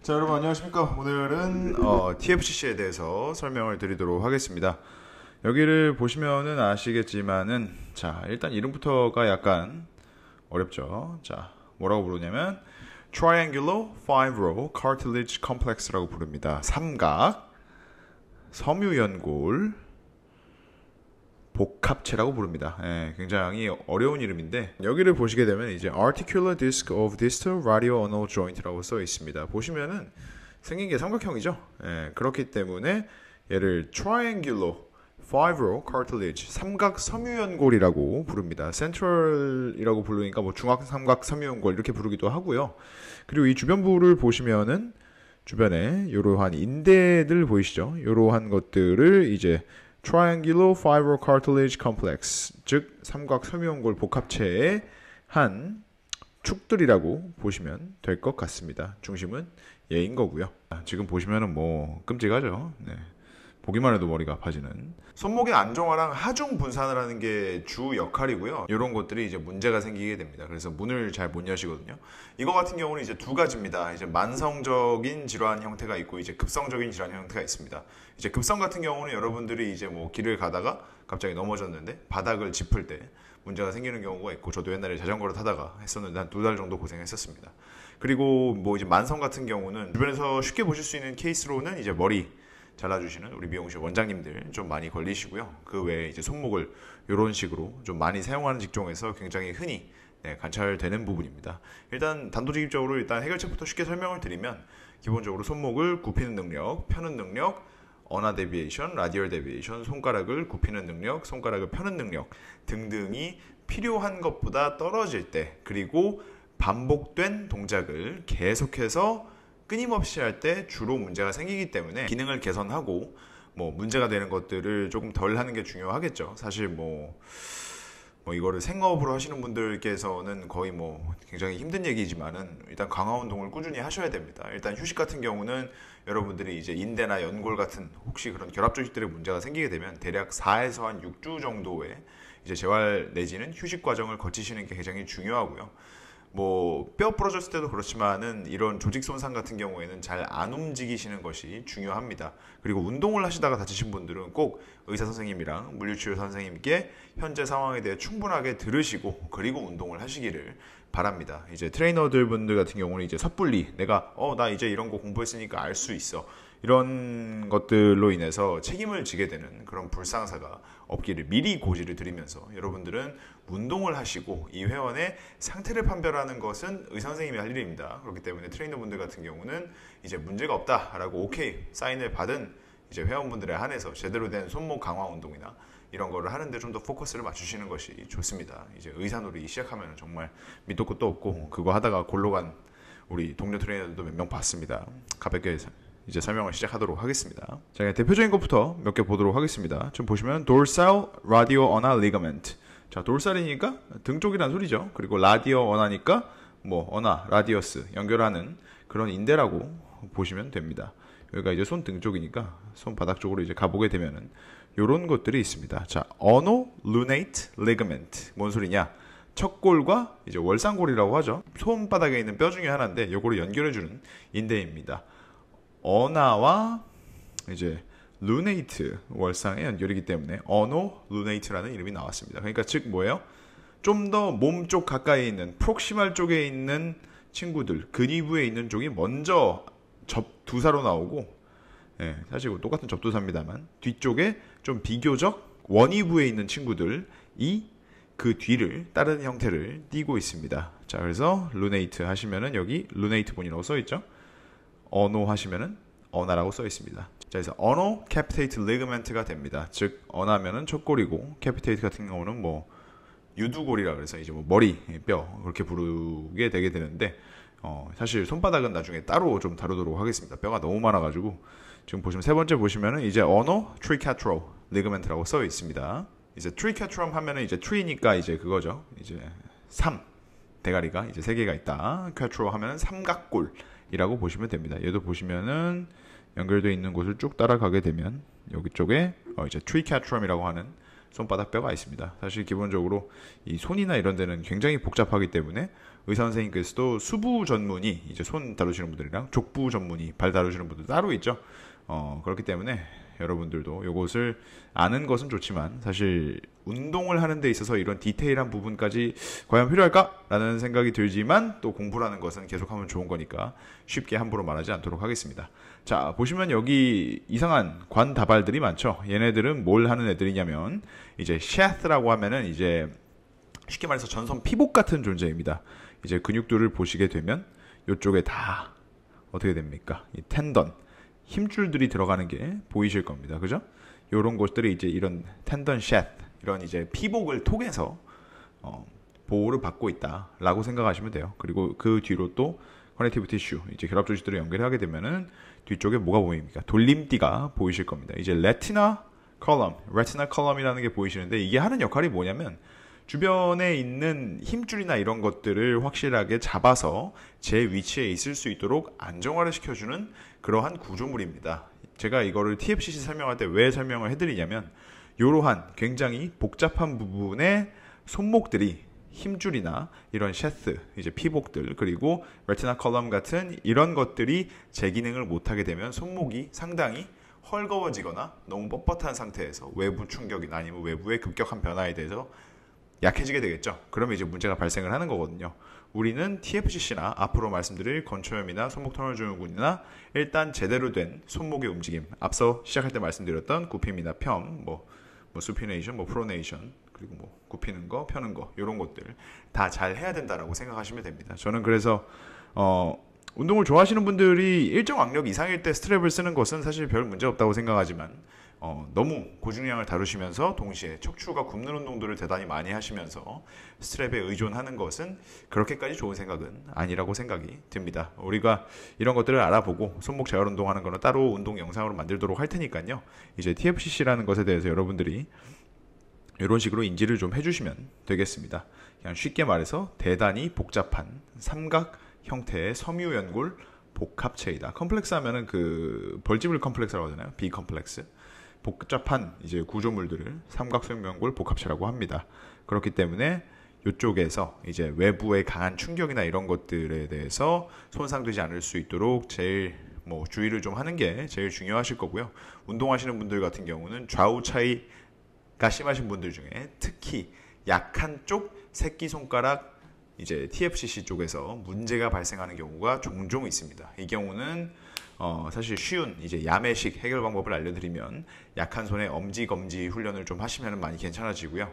자, 여러분 안녕하십니까? 오늘은 TFCC에 대해서 설명을 드리도록 하겠습니다. 여기를 보시면은 아시겠지만은, 자, 일단 이름부터가 약간 어렵죠. 자, 뭐라고 부르냐면 Triangular 5-row Cartilage Complex라고 부릅니다. 삼각 섬유연골 복합체라고 부릅니다. 예, 굉장히 어려운 이름인데, 여기를 보시게 되면 이제 Articular Disc of Distal Radioulnar Joint라고 써 있습니다. 보시면은 생긴 게 삼각형이죠. 예, 그렇기 때문에 얘를 Triangular 5-row Cartilage 삼각 섬유연골이라고 부릅니다. Central이라고 부르니까 뭐 중앙 삼각 섬유연골 이렇게 부르기도 하고요. 그리고 이 주변부를 보시면은 주변에 이러한 인대들 보이시죠? 이러한 것들을 이제 Triangular Fibro Cartilage Complex, 즉 삼각 섬유연골 복합체의 한 축들이라고 보시면 될 것 같습니다. 중심은 얘인 거고요. 지금 보시면은 뭐 끔찍하죠. 네. 보기만 해도 머리가 아파지는. 손목의 안정화랑 하중 분산을 하는 게 주 역할이고요. 이런 것들이 이제 문제가 생기게 됩니다. 그래서 문을 잘 못 여시거든요. 이거 같은 경우는 이제 두 가지입니다. 이제 만성적인 질환 형태가 있고 이제 급성적인 질환 형태가 있습니다. 이제 급성 같은 경우는 여러분들이 이제 뭐 길을 가다가 갑자기 넘어졌는데 바닥을 짚을 때 문제가 생기는 경우가 있고, 저도 옛날에 자전거를 타다가 했었는데 한 2달 정도 고생했었습니다. 그리고 뭐 이제 만성 같은 경우는 주변에서 쉽게 보실 수 있는 케이스로는 이제 머리 잘라주시는 우리 미용실 원장님들 좀 많이 걸리시고요. 그 외에 이제 손목을 이런 식으로 좀 많이 사용하는 직종에서 굉장히 흔히 관찰되는 부분입니다. 일단 단도직입적으로 일단 해결책부터 쉽게 설명을 드리면, 기본적으로 손목을 굽히는 능력, 펴는 능력, 어나 데비에이션, 라디얼 데비에이션, 손가락을 굽히는 능력, 손가락을 펴는 능력 등등이 필요한 것보다 떨어질 때, 그리고 반복된 동작을 계속해서 끊임없이 할 때 주로 문제가 생기기 때문에 기능을 개선하고 뭐 문제가 되는 것들을 조금 덜 하는 게 중요하겠죠. 사실 뭐 이거를 생업으로 하시는 분들께서는 거의 뭐 굉장히 힘든 얘기지만은 일단 강화 운동을 꾸준히 하셔야 됩니다. 일단 휴식 같은 경우는 여러분들이 이제 인대나 연골 같은 혹시 그런 결합 조직들의 문제가 생기게 되면 대략 4에서 한 6주 정도의 이제 재활 내지는 휴식 과정을 거치시는 게 굉장히 중요하고요. 뭐 뼈 부러졌을 때도 그렇지만은 이런 조직 손상 같은 경우에는 잘 안 움직이시는 것이 중요합니다. 그리고 운동을 하시다가 다치신 분들은 꼭 의사 선생님이랑 물리치료 선생님께 현재 상황에 대해 충분하게 들으시고 그리고 운동을 하시기를 바랍니다. 이제 트레이너들 분들 같은 경우는 이제 섣불리 내가 나 이제 이런 거 공부했으니까 알 수 있어, 이런 것들로 인해서 책임을 지게 되는 그런 불상사가 없기를 미리 고지를 드리면서, 여러분들은 운동을 하시고 이 회원의 상태를 판별하는 것은 의사 선생님이 할 일입니다. 그렇기 때문에 트레이너분들 같은 경우는 이제 문제가 없다라고 오케이 사인을 받은 이제 회원분들에 한해서 제대로 된 손목 강화 운동이나 이런 거를 하는데 좀 더 포커스를 맞추시는 것이 좋습니다. 이제 의사놀이 시작하면 정말 밑도 끝도 없고, 그거 하다가 골로 간 우리 동료 트레이너들도 몇 명 봤습니다. 가볍게 이제 설명을 시작하도록 하겠습니다. 자, 대표적인 것부터 몇 개 보도록 하겠습니다. 좀 보시면 dorsal radio ulnar ligament. 자, 돌살이니까 등 쪽이란 소리죠. 그리고 라디오 어나니까 뭐 어나, 라디어스 연결하는 그런 인대라고 보시면 됩니다. 여기가 이제 손등 쪽이니까 손바닥 쪽으로 이제 가보게 되면은 요런 것들이 있습니다. 자, ulnar lunate ligament. 뭔 소리냐? 척골과 이제 월상골이라고 하죠. 손바닥에 있는 뼈 중에 하나인데 요거를 연결해주는 인대입니다. 어나와 이제 루네이트 월상의 연결이기 때문에 어노 루네이트라는 이름이 나왔습니다. 그러니까 즉 뭐예요? 좀 더 몸 쪽 가까이 있는 프록시말 쪽에 있는 친구들, 근위부에 있는 쪽이 먼저 접두사로 나오고, 사실 똑같은 접두사입니다만 뒤쪽에 좀 비교적 원위부에 있는 친구들이 그 뒤를 따르는 형태를 띠고 있습니다. 자, 그래서 루네이트 하시면은 여기 루네이트 본이라고 써 있죠. 어노 하시면은 어나라고 써 있습니다. 자, 그래서 어노 캐피테이트 리그멘트가 됩니다. 즉 어나면은 척골이고, 캐피테이트 같은 경우는 뭐 유두골이라 그래서 이제 뭐 머리 뼈 그렇게 부르게 되게 되는데, 사실 손바닥은 나중에 따로 좀 다루도록 하겠습니다. 뼈가 너무 많아가지고. 지금 보시면 세 번째 보시면은 이제 어노 트리카트로 리그멘트라고 써 있습니다. 이제 트리카트럼 하면은 이제 트리니까 이제 그거죠. 이제 3 대가리가 이제 3개가 있다. 쿼트로 하면은 삼각골이라고 보시면 됩니다. 얘도 보시면은 연결되어 있는 곳을 쭉 따라가게 되면 여기 쪽에 이제 트리카트럼이라고 하는 손바닥 뼈가 있습니다. 사실 기본적으로 이 손이나 이런 데는 굉장히 복잡하기 때문에 의사 선생님께서도 수부 전문의, 이제 손 다루시는 분들이랑 족부 전문의, 발 다루시는 분들 따로 있죠. 그렇기 때문에 여러분들도 이것을 아는 것은 좋지만 사실 운동을 하는 데 있어서 이런 디테일한 부분까지 과연 필요할까라는 생각이 들지만 또 공부라는 것은 계속하면 좋은 거니까 쉽게 함부로 말하지 않도록 하겠습니다. 자, 보시면 여기 이상한 관다발들이 많죠. 얘네들은 뭘 하는 애들이냐면 이제 샤트라고 하면은 이제 쉽게 말해서 전선 피복 같은 존재입니다. 이제 근육들을 보시게 되면 이쪽에 다 어떻게 됩니까? 이 텐던, 힘줄들이 들어가는 게 보이실 겁니다. 그죠? 이런 것들이 이제 이런 텐던 샷, 이런 이제 피복을 통해서 보호를 받고 있다라고 생각하시면 돼요. 그리고 그 뒤로 또 커넥티브 티슈, 이제 결합 조직들을 연결하게 되면은 뒤쪽에 뭐가 보입니까? 돌림띠가 보이실 겁니다. 이제 레티나 컬럼이라는 게 보이시는데 이게 하는 역할이 뭐냐면 주변에 있는 힘줄이나 이런 것들을 확실하게 잡아서 제 위치에 있을 수 있도록 안정화를 시켜주는 그러한 구조물입니다. 제가 이거를 TFCC 설명할 때 왜 설명을 해드리냐면 이러한 굉장히 복잡한 부분의 손목들이 힘줄이나 이런 샤트, 이제 피복들, 그리고 레티나 컬럼 같은 이런 것들이 제 기능을 못하게 되면 손목이 상당히 헐거워지거나 너무 뻣뻣한 상태에서 외부 충격이나 아니면 외부의 급격한 변화에 대해서 약해지게 되겠죠. 그러면 이제 문제가 발생을 하는 거거든요. 우리는 TFCC나 앞으로 말씀드릴 건초염이나 손목 터널 증후군이나 일단 제대로 된 손목의 움직임, 앞서 시작할 때 말씀드렸던 굽힘이나 펴, 수피네이션, 프로네이션, 그리고 굽히는 거, 펴는 거 이런 것들 다 잘 해야 된다라고 생각하시면 됩니다. 저는 그래서 운동을 좋아하시는 분들이 일정 악력 이상일 때 스트랩을 쓰는 것은 사실 별 문제 없다고 생각하지만 너무 고중량을 다루시면서 동시에 척추가 굽는 운동들을 대단히 많이 하시면서 스트랩에 의존하는 것은 그렇게까지 좋은 생각은 아니라고 생각이 듭니다. 우리가 이런 것들을 알아보고 손목 재활 운동하는 거는 따로 운동 영상으로 만들도록 할 테니까요. 이제 TFCC라는 것에 대해서 여러분들이 이런 식으로 인지를 좀 해주시면 되겠습니다. 그냥 쉽게 말해서 대단히 복잡한 삼각 형태의 섬유연골 복합체이다. 컴플렉스 하면은 그 벌집을 컴플렉스라고 하잖아요. B 컴플렉스. 복잡한 이제 구조물들을 삼각섬유연골 복합체라고 합니다. 그렇기 때문에 이쪽에서 이제 외부의 강한 충격이나 이런 것들에 대해서 손상되지 않을 수 있도록 제일 주의를 좀 하는 게 제일 중요하실 거고요. 운동하시는 분들 같은 경우는 좌우 차이가 심하신 분들 중에 특히 약한 쪽 새끼손가락 이제 TFCC 쪽에서 문제가 발생하는 경우가 종종 있습니다. 이 경우는 사실 쉬운 이제 야매식 해결 방법을 알려드리면 약한 손의 엄지검지 훈련을 좀 하시면 많이 괜찮아지고요.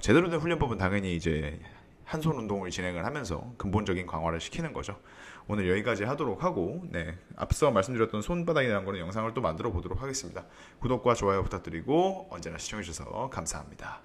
제대로 된 훈련법은 당연히 이제 한 손 운동을 진행을 하면서 근본적인 강화를 시키는 거죠. 오늘 여기까지 하도록 하고 앞서 말씀드렸던 손바닥에 대한 거는 영상을 또 만들어 보도록 하겠습니다. 구독과 좋아요 부탁드리고 언제나 시청해 주셔서 감사합니다.